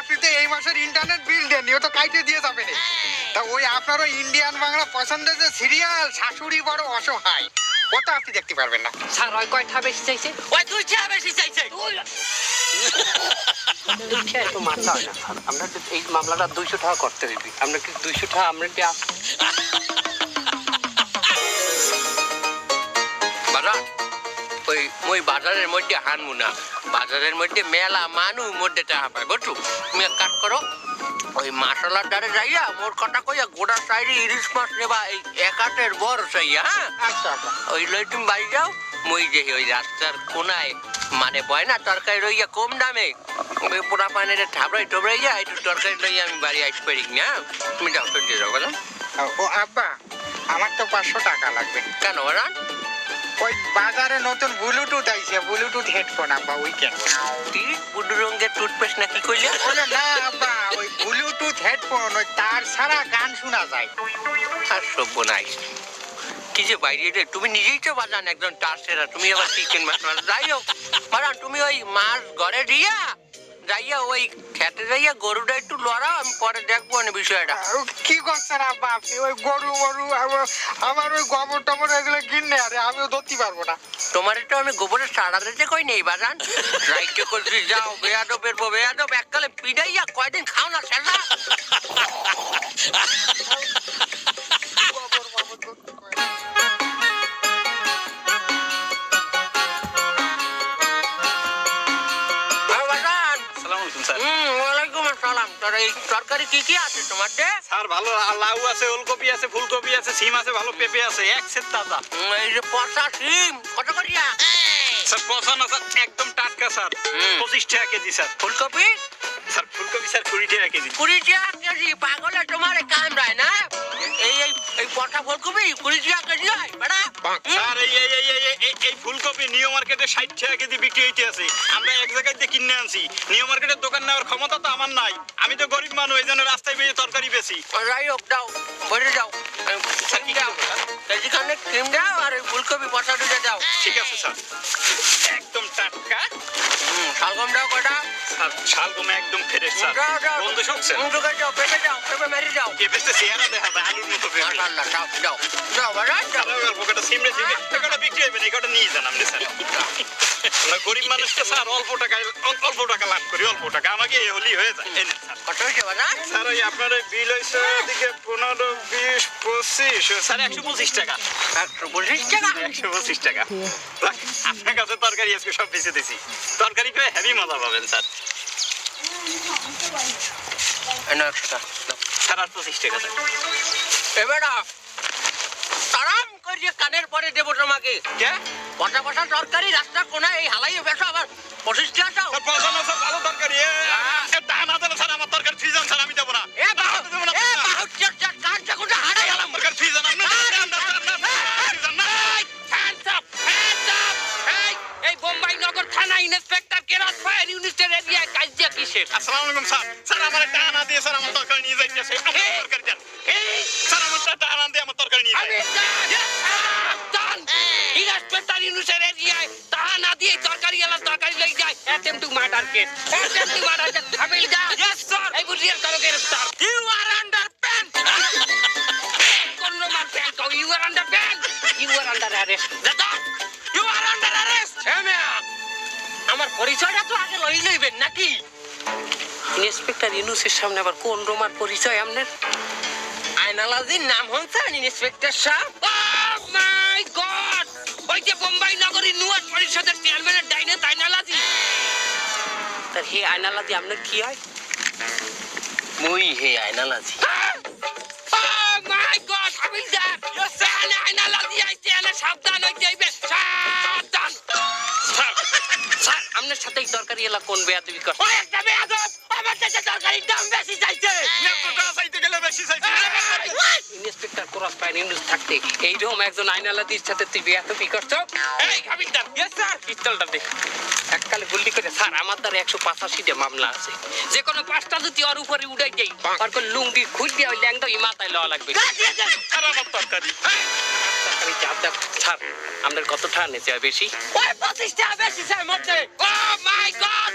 আপনি তো এই মাসের ইন্টারনেট বিল দেননি, ও তো কাইটে দিয়ে যাবে না। তা ওই আপনারও ইন্ডিয়ান বাংলা পছন্দের যে সিরিয়াল শাশুড়ি বড় অসহায়, ওটা আপনি দেখতে পারবেন না। স্যার ওই কয়টা বেশি চাইছে? ওই 2টা বেশি চাইছে। তো মারতে হয় না স্যার, আমরা এই মামলাটা 200 টাকা করতে হইবে। আমরা কি 200 টাকা আমরা কি বাজার ওই মই বাজারের মধ্যে হানমু না, বাজারের মধ্যে মেলা মানুষ মধ্যে টাকা পায় বুঝছো। তুমি এক কাজ করো, ওই মাসালার দ্বারে যাইয়া মোর কথা কইয়া গোটা সাইডে ইলিশ মাছ নেবা, এই একাটের বড় চাইয়া। হ্যাঁ আচ্ছা আচ্ছা, ওই লই তুমি বাড়ি যাও, মই যে ওই রাস্তার কোনায় মানে বয় না তরকারি রইয়া কম দামে, ওই পোড়া পানির ঠাবড়াই টবড়াইয়া একটু তরকারি লইয়া আমি বাড়ি আসতে পারি না। তুমি যাও, চলে যাও। বলো ও আব্বা, আমার তো 500 টাকা লাগবে। কেন বারান? ওই বাজারে নতুন ব্লুটুথ আইছে, ব্লুটুথ হেডফোন আব্বা, ওই কেন কি বুডু রঙের টুথপেস্ট নাকি কইলে? বলে না আব্বা, ওই ব্লুটুথ হেডফোন, ওই তার ছাড়া গান শোনা যায়। আর সভ্য নাই কি যে বাইরে রে, তুমি নিজেই তো বাজান একজন টার্সেরা, তুমি আবার চিকেন মাছ যাই হোক বারান, তুমি ওই মাছ ঘরে দিয়া যাইয়া ওই খেতে যাইয়া গরুটা একটু লড়াও, আমি পরে দেখবো না বিষয়টা। কি করছেন আব্বা আপনি? ওই গরু গরু আমার ওই গোবর টবর এগুলো কিনে আরে আমিও ধরতে পারবো না। তোমার তো আমি গোবরের সাড়া দিতে কই নেই বাজান, রাইটে করছি যাও, বেয়াদবের বেয়াদব এককালে পিড়াইয়া কয়দিন খাও না সেটা। তরকারি কি কি আছে তোমার? স্যার ভালো লাউ আছে, ওলকপি আছে, ফুলকপি আছে, সিম আছে, ভালো পেঁপে আছে, এক সেট তাজা। এই যে পচা সিম কত করিয়া? স্যার পচা না স্যার, একদম টাটকা স্যার, 25 টাকা কেজি স্যার। ফুলকপি? স্যার ফুলকপি স্যার 20 টাকা কেজি। 20 টাকা কেজি? পাগলে তোমার কামড়ায় না? এই এই এই পচা ফুলকপি 20 টাকা কেজি হয় বেটা? স্যার এই ফুলকপি নিউ মার্কেটে 60 টাকা কেজি বিক্রি হইতে আছে, আমরা এক জায়গায় দিয়ে কিনে আনছি। নিউ মার্কেটের দোকান নেওয়ার ক্ষমতা তো আমার নাই, আমি তো গরিব মানুষ, এই জন্য রাস্তায় বেরিয়ে তরকারি বেশি। যাই হোক দাও, ভরে যাও, কেজিখানে ক্রিম দাও আর ওই ফুলকপি পচা দুটো দাও। ঠিক আছে স্যার, একদম টাটকা। শালগম দাও কটা? স্যার শালগম একদম ফ্রেশ স্যার, দাও দাও, বন্ধু শুকছে। যাও, পেঁপে দাও, পেঁপে মেরে দাও। পেঁপেতে চেহারা দেখা যায় আলুর মতো পেঁপে। মাশাআল্লাহ, দাও দাও দাও বাজার দাও। অল্প কটা সিমড়ে সিমড়ে একটা বিক্রি হবে না, এটা নিয়ে যান আপনি স্যার। আমরা গরিব মানুষকে স্যার অল্প টাকা লাভ করি, অল্প টাকা আমাকে হলি হয়ে যায়। এই নেন স্যার। কত হয়েছে বাজার? স্যার ওই আপনার ওই বিল হয়েছে দিকে 15, 20, 25 স্যার 125 টাকা। 125 টাকা? 125 টাকা। আপনার কাছে তরকারি আজকে সব বেঁচে দিছি, তরকারি পেয়ে হেভি মজা পাবেন স্যার। এনে 100 টাকা দাও। স্যার আর 25 টাকা স্যার। এবারে আরাম করিয়ে কানের পরে দেবো তোমাকে। কে? পচা পচা তরকারি রাস্তার কোনায় এই হালাইয়ে বেসো, আবার 25 টাকা দাও। স্যার পছন্দ স্যার, ভালো তরকারি। টাকা না দেন স্যার, আমার তরকারি ফ্রিজ আন স্যার, আমি দেবো না। হারাই গেলাম। তরকারি ফ্রিজ আন আপনি। এই বোম্বাই নগর থানা ইন্সপেক্টর কেরাত ফায়ার ইউনিটের এরিয়ায় কাজিয়া কিসের? আসসালামু আলাইকুম স্যার। স্যার আমার টাকা না দিয়ে স্যার আমার তরকারি নিয়ে যাইতেছে। আমার তরকারি দেন। স্যার আমার টাকা না দিয়ে আমার তরকারি নিয়ে আমি ইন্সপেক্টর ইউনিটের এরিয়ায় তাহা না দিয়ে তরকারি গেলাম, তরকারি লই যায়। Attempt to murder case, attempt to murder case. হাবিল দা, ইয়েস স্যার। এই বুঝিয়ে করো গ্রেফতার। You are under pan. কোন মার প্যান কও? You are under pan, you are under arrest. দাদা ইউ আর আন্ডার অ্যারেস্ট। আমার পরিচয়টা তো আগে লই লইবেন নাকি? ইন্সপেক্টর ইউনুসের সামনে আবার কোন রোমার পরিচয় আপনার? আয়নালাজির নাম হচ্ছে ইন্সপেক্টর সাহেব? ওহ মাই গড, ওই যে বোম্বাই নগরী নুয়ার পরিষদের চেয়ারম্যানের ডাইনে আয়নালাজি। তার হে আয়নালাজি আপনার কি হয়? মুই হে আয়নালাজি। ওহ মাই গড, হাবিলদার আয়নালাজি আইছে, এনে সাবধান হয়ে যাইবে, সাবধান। স্যার আপনার সাথে তরকারি এলা কোন বেয়াদবি করছে? ওই একটা বেয়াদব আমার কাছে তরকারির দাম বেশি চাইছে। টাকা চাইতে গেলে বেশি চাইছে। ইন্সপেক্টর ক্রস পায় নিউজ থাকতে এইরকম একজন আইনালাদির সাথে তুই বেয়াদবি করছো? এই হাবিলদার, ইয়েস স্যার। পিস্তলটা দে। এককালে গুলি করে স্যার আমার দ্বারা 185টা মামলা আছে, যে কোনো 5টা যদি ওর উপরে উড়াই দেই আর কোন লুঙ্গি খুল দিয়ে ওই ল্যাংটা মাথায় লওয়া লাগবে। স্যার আমার তরকারি। আমি চাপ স্যার আমাদের কত টাকা নিতে হয় বেশি? ওই 25 টাকা বেশি স্যার মধ্যে। ও মাই গড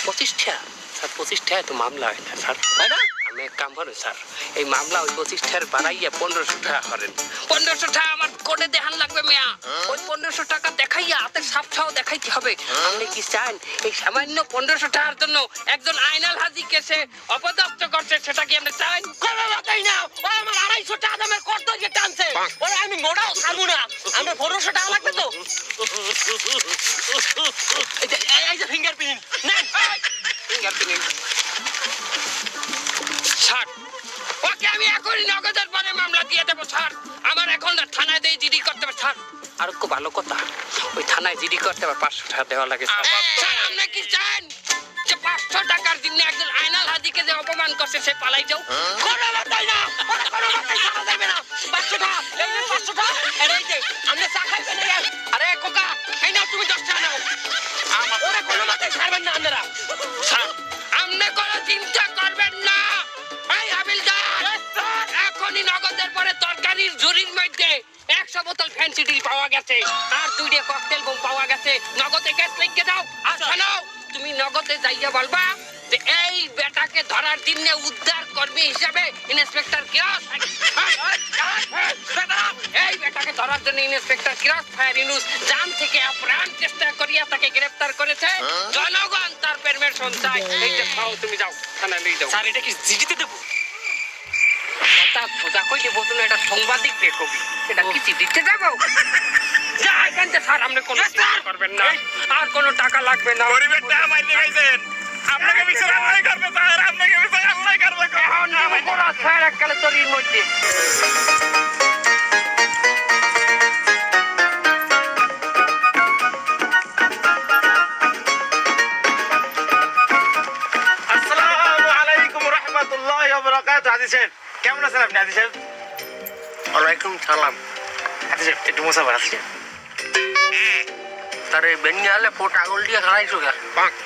25 টাকা স্যার 25 টাকা তো মামলা হয় না স্যার, তাই না? আমি এক কাম করেন স্যার, এই মামলা ওই 25 টাকার বাড়াইয়া 1500 টাকা করেন। 1500 টাকা আমার কোর্টে দেখান লাগবে মিয়া। ওই 1500 টাকা দেখাইয়া হাতে সাপটাও দেখাইতে হবে। আপনি কি চান এই সামান্য 1500 টাকার জন্য একজন আইনাল হাজি কেসে অপদস্থ করছে, সেটা কি আপনি চান? কোনো কথাই না। ও আমার 250 টাকা দামের কোর্ট ধরে টানছে, ওরে আমি মোড়াও ছাড়বো না। আমার 1500 টাকা লাগবে তো। এই যে ফিঙ্গারপ্রিন্ট নেন, ফিঙ্গারপ্রিন্ট স্যার। ওকে আমি এখনই নগদের পরে মামলা দিয়ে দেবো স্যার। আমার এখন থানায় দিয়ে জিডি করতে হবে স্যার। আর খুব ভালো কথা, ওই থানায় জিডি করতে আবার 500 টাকা দেওয়া লাগে স্যার। স্যার আপনি কি চান যে 500 টাকার জন্য একজন আইনাল হাজিকে যে অপমান করছে সে পালাই যাও? কোনো কথাই না, ওরা কোনো কথাই ছাড়া যাবে না। 500 টাকা, এই যে 500 টাকা, এই যে আপনি চা খাইবেন না? আরে কোকা, এই নাও তুমি 10 টাকা নাও। ওরা কোনো কথাই ছাড়বেন না আপনারা। স্যার আপনি কোনো চিন্তা করবেন না। এই হাবিলদার, এখনই নগদের পরে তরকারির ঝুড়ির মধ্যে 100 বোতল ফ্যান্সি ডিল পাওয়া গেছে আর 2টা ককটেল বোম পাওয়া গেছে। নগদে গ্যাস লিখে দাও। আর শোনো, তুমি নগদে যাইয়া বলবা যে এই বেটাকে ধরার জন্য উদ্ধার কর্মী হিসাবে ইন্সপেক্টর কিরস, এই বেটাকে ধরার জন্য ইন্সপেক্টর কিরস ফায়ার ইউনুস জান থেকে আপ্রাণ চেষ্টা করিয়া তাকে গ্রেফতার করেছে। জনগণ তার পারমিশন চায়। এইটা পাও, তুমি যাও থানায় নিয়ে যাও। স্যার এটা কি জিডিতে দেবো? কথা সোজা কইলে বলতো এটা সাংবাদিক রে কবি, এটা কি দিতে যাবো? যা এখান থেকে স্যার, আপনি কোনো চিন্তা করবেন না, আর কোনো টাকা লাগবে না। গরিবের টাকা মাইনে খাইছেন, আপনাকে বিচার আল্লাহ করবে স্যার, আপনাকে বিচার আল্লাহ করবে। এখন তুমি বড় স্যার এককালে তরির মধ্যে। আসসালামু আলাইকুম রাহমাতুল্লাহি ওয়া বারাকাতুহু। হাজি সাহেব কেমন আছেন আপনি? হাজি সাহেব ওয়ালাইকুম সালাম। হাজি সাহেব একটু মোসাফা। হাজি সাহেব তারে বেঞ্জে আলে ফোট আঙুল দিয়ে খাইছো গা?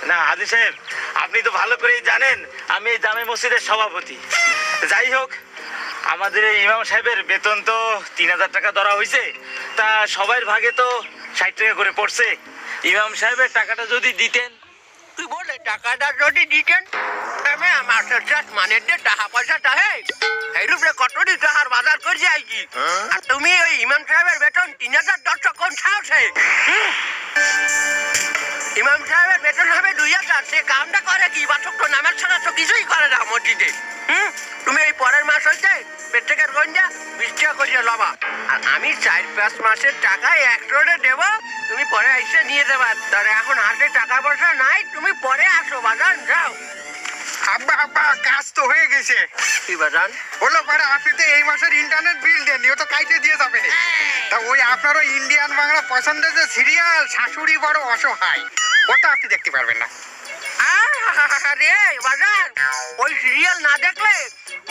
না হাজি সাহেব, আপনি তো ভালো করেই জানেন আমি এই জামে মসজিদের সভাপতি। যাই হোক, আমাদের এই ইমাম সাহেবের বেতন তো 3000 টাকা ধরা হয়েছে, তা সবার ভাগে তো 60 টাকা করে পড়ছে। ইমাম সাহেবের টাকাটা যদি দিতেন। তুই বলে টাকাটা যদি দিতেন আমি আমার সাথে মানে দে টাকা পয়সা টাহে এই রূপে কতটি টাকার বাজার করে আইছি। আর তুমি ওই ইমাম সাহেবের বেতন 3010 কোন ছাওছে? ইমাম সাহেবের বেতন হবে 2000, সে কামটা করে কি? বাচক তো নামের ছাড়া তো কিছুই করে না মসজিদে। তুমি এই পরের মাস হইতে প্রত্যেকের গঞ্জা 20 টাকা করিয়া লবা, আর আমি 4-5 মাসের টাকা 100 দেবো, তুমি পরে এসে নিয়ে যাবা। তার এখন হাতে টাকা পয়সা নাই, তুমি পরে আসো বাজান, যাও। আব্বা আব্বা, কাজ তো হয়ে গেছে। কি বাজান? হলো পরে আপনি তো এই মাসের ইন্টারনেট বিল দেননি, ও তো কাইটে দিয়ে যাবে না। তা ওই আপনারও ইন্ডিয়ান বাংলা পছন্দের যে সিরিয়াল শাশুড়ি বড় অসহায়, ওটা আপনি দেখতে পারবেন না। আরে বাজান, ওই সিরিয়াল না দেখলে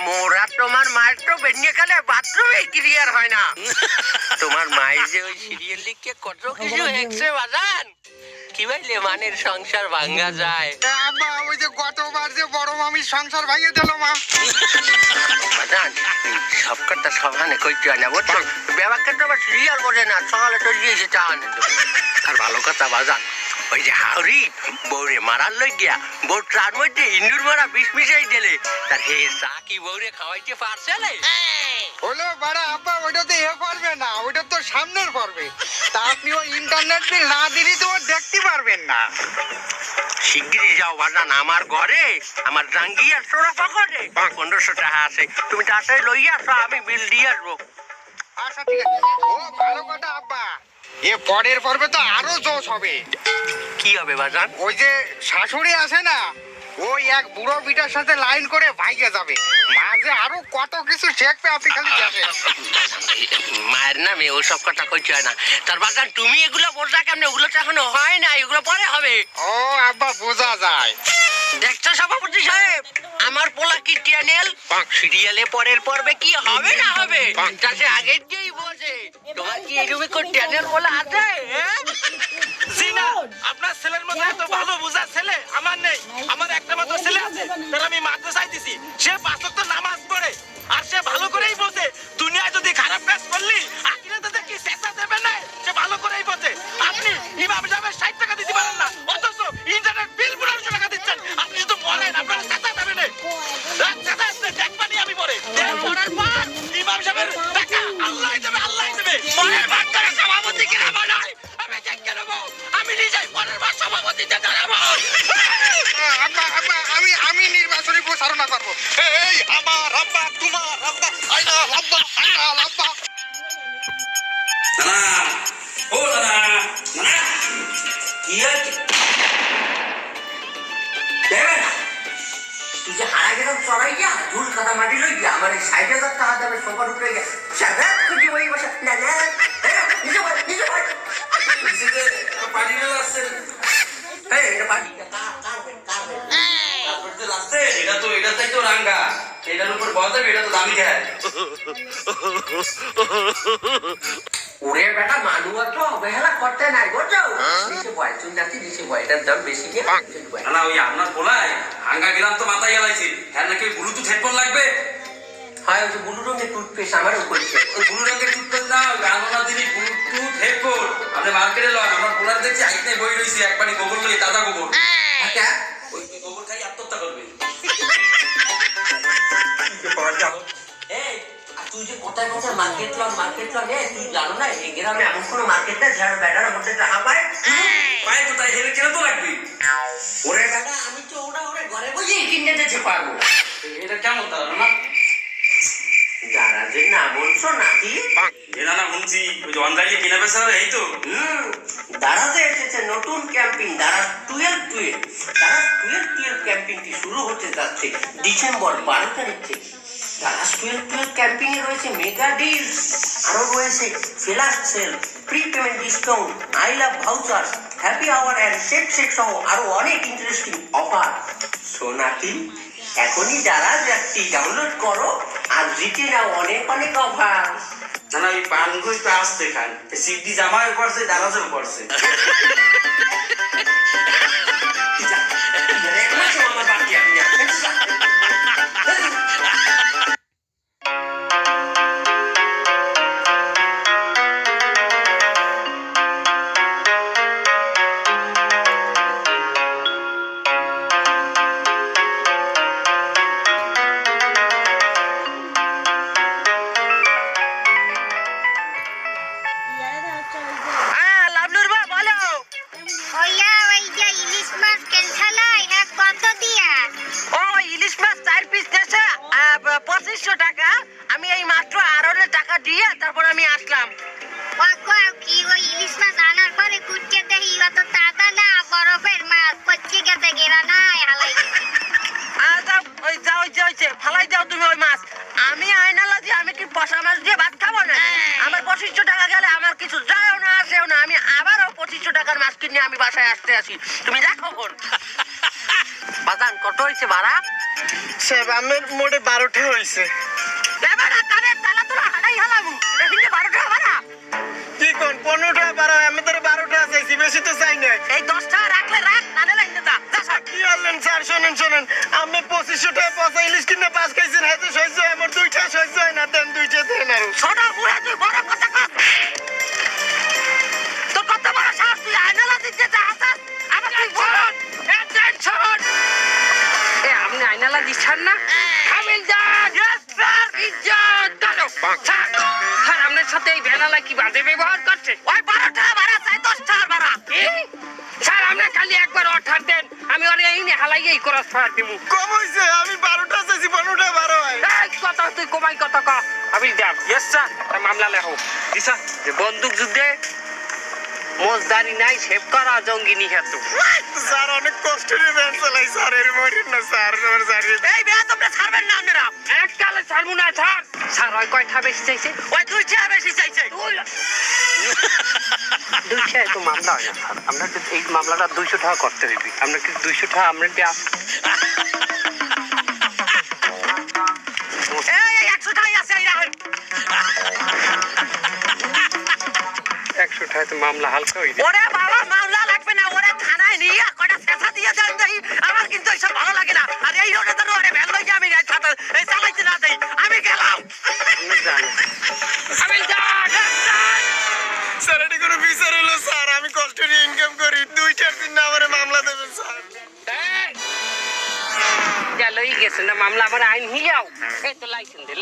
মোরা তোমার মায়ের তো বেরিয়ে গেলে বাথরুমে ক্লিয়ার হয় না। তোমার মায়ের যে ওই সিরিয়াল লিখে কত কিছু হেঁকছে বাজান, কি বললে মানের সংসার ভাঙ্গা যায়। তা আব্বা, ওই যে গতবার যে বড় মামির সংসার ভাঙিয়ে দিল মা। বাজান সব কথা সমানে কইতে হয় না, বুঝছো? ব্যাপারটা তো আবার সিরিয়াল বোঝে না, সকালে তো দিয়েছে চান। আর ভালো কথা বাজান, ওই যে হাওড়ি বউরে মারার লই গিয়া বউ ট্রার মধ্যে ইন্দুর মারা বিষ মিশাই দিলে, তার হে চা কি বউরে খাওয়াইতে পারছে? হলো বাড়া আব্বা, ওইটা তো এ পারবে না, ওইটা তো সামনের পারবে। তা আপনি ওই ইন্টারনেট বিল না দিলে তো ও দেখতে পারবেন না। শিগগিরই যাও বাজান, আমার ঘরে আমার জাঙ্গিয়ার সোনা পকেটে 1500 টাকা আছে, তুমি তাড়াতাড়ি লইয়া আসো, আমি বিল দিয়ে আসবো। আচ্ছা ঠিক আছে। ও ভালো কথা আব্বা, এ পরের পর্বে তো আরো জোশ হবে। কি হবে বাজান? ওই যে শাশুড়ি আছে না, ওই এক বুড়ো বিটার সাথে লাইন করে ভাইগে যাবে, মাঝে আরো কত কিছু শেখবে, আপনি খালি দেখেন। মায়ের নামে ওসব কথা কইতে হয় না। তার বাজান তুমি এগুলো বোঝা কেমনে? ওগুলো তো এখনো হয় না, এগুলো পরে হবে। ও আব্বা, বোঝা যায়। দেখছো সভাপতি সাহেব, আমার পোলা কি চ্যানেল সিরিয়ালে পরের পর্বে কি হবে না হবে তা সে আগের যেই বোঝে। তোমার কি এরকম কোন চ্যানেল বলা আছে? জি না, আপনার ছেলের মধ্যে এত ভালো বোঝা ছেলে আমার নেই। আমার একটা মাত্র ছেলে আছে, তার আমি মাদ্রাসায় দিছি, সে 5 ওয়াক্ত নামাজ পড়ে, আর সে ভালো করেই বোঝে দুনিয়ায় যদি খারাপ কাজ করলি ইমাম সাহেবের টাকা আল্লাহই দেবে, আল্লাহই দেবে। পরের বার করে সভাপতি কিনা বানাই, আমি দেখে নেবো, আমি নিজেই পরের বার সভাপতিতে দাঁড়াবো। আব্বা আব্বা আমি নির্বাচনী প্রচারণা করবো। এই আমার আব্বা, তোমার আব্বা, আইনা আব্বা, আইনা আব্বা। নানা, ও নানা, নানা, কি হয়েছে? দেবেন, তুই যে হারা গেলাম চড়াই যা ঝুল কাদা মাটি লই যা আমার এই 60,000 টাকা দেবে সোফার উপরে গিয়া সাবেক খুঁজি বই বসে না না নিজে বল নিচেতে পানি মেলা আসছে। এই এটা পাটি কার তারপর যে লাস্টে, এটা তাই তো রাঙ্গা। এটার উপর বল দেবে, এটা তো দামি খায়। ওরে বেটা মানুয়া তো অবহেলা করতে নাই বুঝছো নিচে বয় তুই নাকি নিচে বয় এটার দাম বেশি কি নানা, ওই আপনার পোলায় হাঙ্গা গেলাম তো মাথায় গেলাইছি। হ্যাঁ নাকি ব্লুটুথ হেডফোন লাগবে? হয় ওই যে ব্লু রঙের টুথপেস্ট আমারও করেছে ওই ব্লু রঙের টুথপেস্ট না, ওই আনোনা দিনই ব্লুটুথ হেডফোন। আপনি মার্কেটে লন, আমার পোলার দেখছি আইতে বই রয়েছে একবারই গোবর লই, দাদা গোবর। আচ্ছা ওই গোবর খাই আত্মহত্যা করবে। এই আর তুই যে কোথায় কোথায় মার্কেট লন তুই জানো না এই গ্রামে এমন কোনো মার্কেট নেই যার ব্যাটার মধ্যে টাকা পায় পায়ে তো তাই হেলে কেনা তো লাগবে। ওরে বেটা আমি তো ওরে ঘরে বসে কিনে দিতে পারবো এটা কেমন তারা না? যারা যে না বলছো নাকি এ নানা শুনছি, ওই যে অনলাইনে কেনা বেচা এই তো। দাঁড়াতে এসেছে নতুন ক্যাম্পিং দাঁড়া 12 ক্যাম্পিংটি শুরু হতে যাচ্ছে ডিসেম্বর 12 তারিখ থেকে দাঁড়া 12 ক্যাম্পিং এ রয়েছে মেগা ডিল আরো রয়েছে flash sale prepayment discount I love vouchers happy hour and shake সহ আরো অনেক ইন্টারেস্টিং অফার সোনাকি এখনই যারা অ্যাপটি ডাউনলোড করো আর জিতে নাও অনেক অনেক অফার নানা, ওই পানগুই তো আসতে খান, সিডি জামাই করছে, দারাজও করছে। আমার বাকি আমি ওইয়া ওই যে ইলিশ মাছ কেনছালাই এক কত দিয়া ও ইলিশ মাছ 4 পিস দিয়েছে 2500 টাকা। আমি এই মাত্র আরো টাকা দিয়ে তারপর আমি আসলাম। ওয়াকো কি ওই ইলিশ মাছ আনার পরে কুটকে দেই অত তাজা না বরফের মাছ পচে গেছে গেরা নাই হালাই যাও ওই যাও যে ফালাই দাও তুমি ওই মাছ। আমি আয়নালা দিয়ে আমি কি পশা মাছ দিয়ে ভাত খাবো না? আমার 2500 টাকা গেলে আমার কিছু যায়ও না আসেও না। আমি আবারও 2500 টাকার মাছ কিনে আমি বাসায় আসতে আসি। তুমি দেখো কোন বাজান কত হয়েছে ভাড়া? সাহেব আমার মোটে 12টা হয়েছে। এবারে কানের তালা তোরা হাঁটাই হালাবো এখানে 12 টাকা ভাড়া। কি কোন 15টা 12 আমি তোর 12টা চাইছি, বেশি তো চাই না। এই 10 টাকা রাখলে রাখ নালে লাইনে যা যা সব। কি আনলেন স্যার? শোনেন আমি 2500 টাকা পচা ইলিশ কিনে 5 খাইছেন, হাতে সহ্য হয় আমার 2টা সহ্য হয় না, দেন 2টা দেন আরো। ছোট বুড়া তুই বড় কথা কর। তোর কত বড় সাহস তুই আয়নালা দিতে চাস? আমার তুই বল টেনশন এ আপনি আয়নালা দিচ্ছেন না? হামিলদার ইয়েস স্যার ইজ্জত দাও স্যার আপনার সাথে এই ভ্যানালা কি বাজে ব্যবহার করছে? ওই 12 টাকা ভাড়া চাই 10 টাকা ভাড়া স্যার আপনি খালি একবার অর্ডার দেন আমি ওর এই নে হালাইয়েই করে স্যার দিমু। কম হইছে, আমি 12টা চাইছি 15টা 12 হয়। এই কথা তুই কমাই কথা ক হামিলদার ইয়েস স্যার মামলা লেখো জি স্যার যে বন্দুক যুদ্ধে মোজদারি নাই সেভ করা জঙ্গি নিহত। স্যার অনেক কষ্ট নিয়ে ভ্যান চালাই স্যার, এর মরেন না স্যার, আমার স্যার এই বেয়া তোমরা ছাড়বেন না আপনারা এককালে ছাড়বো না স্যার। স্যার ওই কয়টা বেশি চাইছে? ওই 2 টাকা বেশি চাইছে। 2 টাকা তো মামলা হয় না স্যার, আমরা এই মামলাটা 200 টাকা করতে হইবে। আমরা কি 200 টাকা আমরা দেয়া এই 100 টাকাই আছে এই রাখেন 100 টাকা তো মামলা হালকা হইবে। ওরে বাবা মামলা লাগবে না, ওরে থানায় নিয়ে কয়টা ছেঁচা দিয়ে দেন দেই। আমার কিন্তু এসব ভালো লাগে না। আর এই রোডে তো ওরে ভ্যান লইয়া আমি এই চালাইতে না দেই আমি গেলাম। আমি স্যার এটা কোনো বিচার হলো স্যার? আমি কষ্ট নিয়ে ইনকাম করি, 2-4 দিন না আমার মামলা দেবেন স্যার। যা লই গেছে না মামলা আমার আইন হিয়াও এই তো লাইসেন্স দে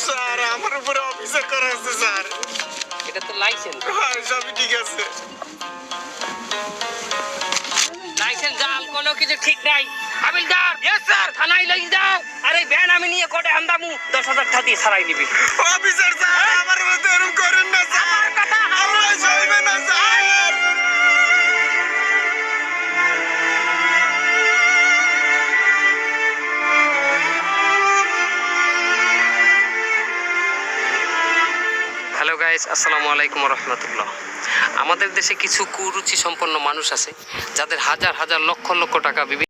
স্যার আমার উপরে অফিসার করা আছে স্যার। এটা তো লাইসেন্স হ্যাঁ সবই ঠিক আছে। লাইসেন্স জাল কোনো কিছু ঠিক নাই হাবিলদার ইয়েস স্যার থানায় লই যাও আরে ভ্যান আমি নিয়ে কোটে আন্দামু 10,000 টাকা দিয়ে ছাড়াই নিবি অফিসার স্যার আমার মতো এরকম করেন না স্যার, আল্লাহ সইবে না স্যার। হ্যালো গাইস, আসসালামু আলাইকুম রহমতুল্লাহ। আমাদের দেশে কিছু কুরুচি সম্পন্ন মানুষ আছে যাদের হাজার হাজার লক্ষ লক্ষ টাকা